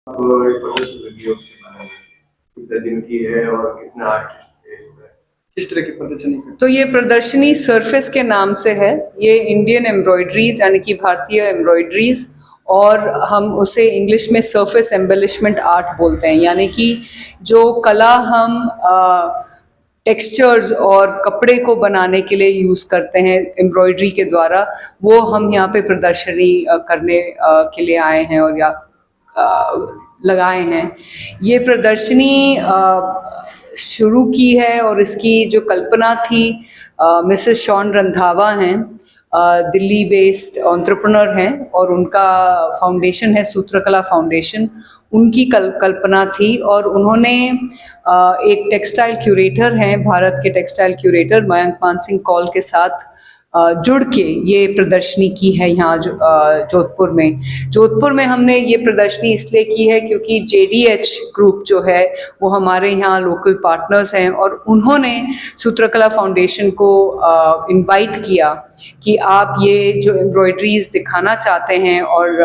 आपको एक प्रदर्शन लगी है उसके बारे में, कितने दिन की है और कितना आर्टिस्ट किस तरह की प्रदर्शनी है? तो ये प्रदर्शनी सरफेस के नाम से है। ये इंडियन एम्ब्रॉयडरीज यानी कि भारतीय एम्ब्रॉयडरीज, और हम उसे इंग्लिश में सरफेस एम्बेलिशमेंट आर्ट बोलते हैं। यानी कि जो कला हम टेक्सचर्स और कपड़े को बनाने के लिए यूज़ करते हैं एम्ब्रॉयडरी के द्वारा, वो हम यहाँ पे प्रदर्शनी करने के लिए आए हैं और या लगाए हैं। ये प्रदर्शनी शुरू की है और इसकी जो कल्पना थी मिसेस शॉन रंधावा हैं, दिल्ली बेस्ड एंटरप्रेन्योर हैं, और उनका फाउंडेशन है सूत्रकला फाउंडेशन। उनकी कल्पना थी और उन्होंने एक टेक्सटाइल क्यूरेटर हैं, भारत के टेक्सटाइल क्यूरेटर मयंक मानसिंह कौल के साथ जुड़ के ये प्रदर्शनी की है यहाँ जोधपुर में। जोधपुर में हमने ये प्रदर्शनी इसलिए की है क्योंकि JDH ग्रुप जो है वो हमारे यहाँ लोकल पार्टनर्स हैं, और उन्होंने सूत्रकला फाउंडेशन को इनवाइट किया कि आप ये जो एम्ब्रॉयडरीज दिखाना चाहते हैं और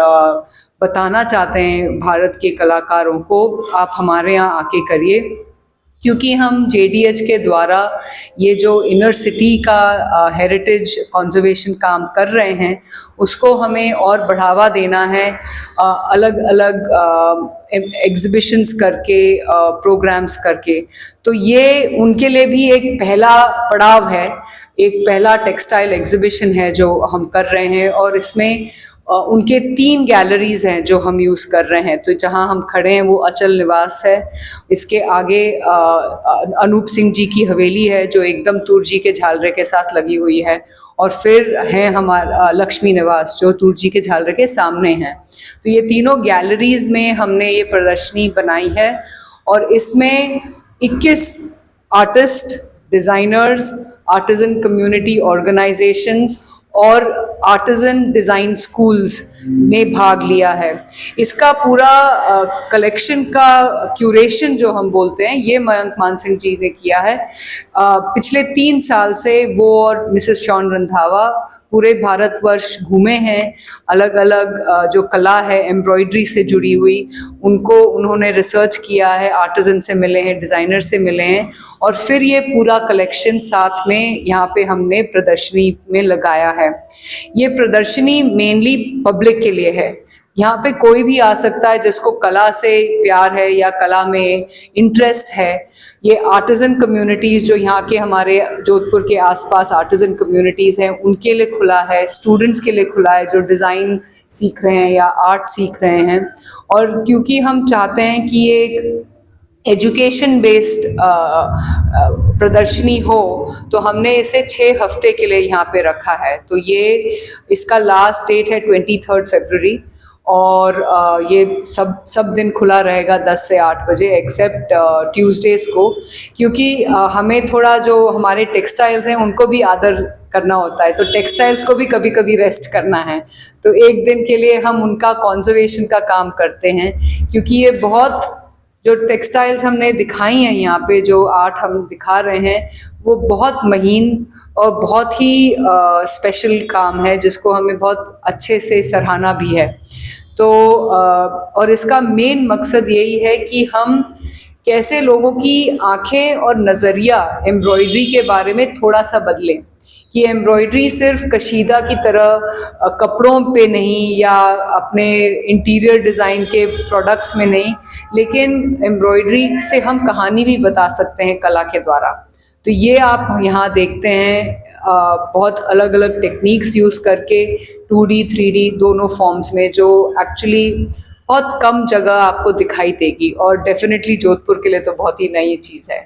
बताना चाहते हैं भारत के कलाकारों को, आप हमारे यहाँ आके करिए। क्योंकि हम JDH के द्वारा ये जो इनर सिटी का हेरिटेज कंजर्वेशन काम कर रहे हैं, उसको हमें और बढ़ावा देना है, अलग अलग एग्जिबिशंस करके, प्रोग्राम्स करके। तो ये उनके लिए भी एक पहला पड़ाव है, एक पहला टेक्सटाइल एग्जिबिशन है जो हम कर रहे हैं, और इसमें उनके 3 गैलरीज हैं जो हम यूज़ कर रहे हैं। तो जहां हम खड़े हैं वो अचल निवास है, इसके आगे अनूप सिंह जी की हवेली है जो एकदम तुरजी के झालरे के साथ लगी हुई है, और फिर है हमारा लक्ष्मी निवास जो तुरजी के झालरे के सामने है। तो ये तीनों गैलरीज में हमने ये प्रदर्शनी बनाई है, और इसमें 21 artist, designers, artisan community organisations और आर्टिजन डिज़ाइन स्कूल्स ने भाग लिया है। इसका पूरा कलेक्शन का क्यूरेशन जो हम बोलते हैं, ये मयंक मानसिंह जी ने किया है। पिछले 3 साल से वो और मिसेस शॉन रंधावा पूरे भारतवर्ष घूमे हैं, अलग अलग जो कला है एम्ब्रॉयडरी से जुड़ी हुई, उनको उन्होंने रिसर्च किया है, आर्टिजन से मिले हैं, डिज़ाइनर से मिले हैं, और फिर ये पूरा कलेक्शन साथ में यहाँ पे हमने प्रदर्शनी में लगाया है। ये प्रदर्शनी मेनली पब्लिक के लिए है। यहाँ पे कोई भी आ सकता है जिसको कला से प्यार है या कला में इंटरेस्ट है। ये आर्टिजन कम्युनिटीज़ जो यहाँ के हमारे जोधपुर के आसपास आर्टिजन कम्युनिटीज़ हैं, उनके लिए खुला है, स्टूडेंट्स के लिए खुला है जो डिज़ाइन सीख रहे हैं या आर्ट सीख रहे हैं। और क्योंकि हम चाहते हैं कि ये एक एजुकेशन बेस्ड प्रदर्शनी हो, तो हमने इसे 6 हफ्ते के लिए यहाँ पे रखा है। तो ये इसका लास्ट डेट है 23 फरवरी, और ये सब दिन खुला रहेगा 10 से 8 बजे एक्सेप्ट ट्यूसडेज़ को, क्योंकि हमें थोड़ा जो हमारे टेक्सटाइल्स हैं उनको भी आदर करना होता है। तो टेक्सटाइल्स को भी कभी कभी रेस्ट करना है, तो एक दिन के लिए हम उनका कंजर्वेशन का काम करते हैं। क्योंकि ये बहुत जो टेक्सटाइल्स हमने दिखाई हैं यहाँ पे, जो आर्ट हम दिखा रहे हैं, वो बहुत महीन और बहुत ही स्पेशल काम है जिसको हमें बहुत अच्छे से सराहना भी है। तो और इसका मेन मकसद यही है कि हम कैसे लोगों की आंखें और नज़रिया एम्ब्रॉयडरी के बारे में थोड़ा सा बदलें, कि एम्ब्रॉयडरी सिर्फ कशीदा की तरह कपड़ों पे नहीं या अपने इंटीरियर डिज़ाइन के प्रोडक्ट्स में नहीं, लेकिन एम्ब्रॉयडरी से हम कहानी भी बता सकते हैं कला के द्वारा। तो ये आप यहाँ देखते हैं बहुत अलग अलग टेक्निक्स यूज़ करके 2D 3D दोनों फॉर्म्स में, जो एक्चुअली बहुत कम जगह आपको दिखाई देगी, और डेफिनेटली जोधपुर के लिए तो बहुत ही नई चीज़ है।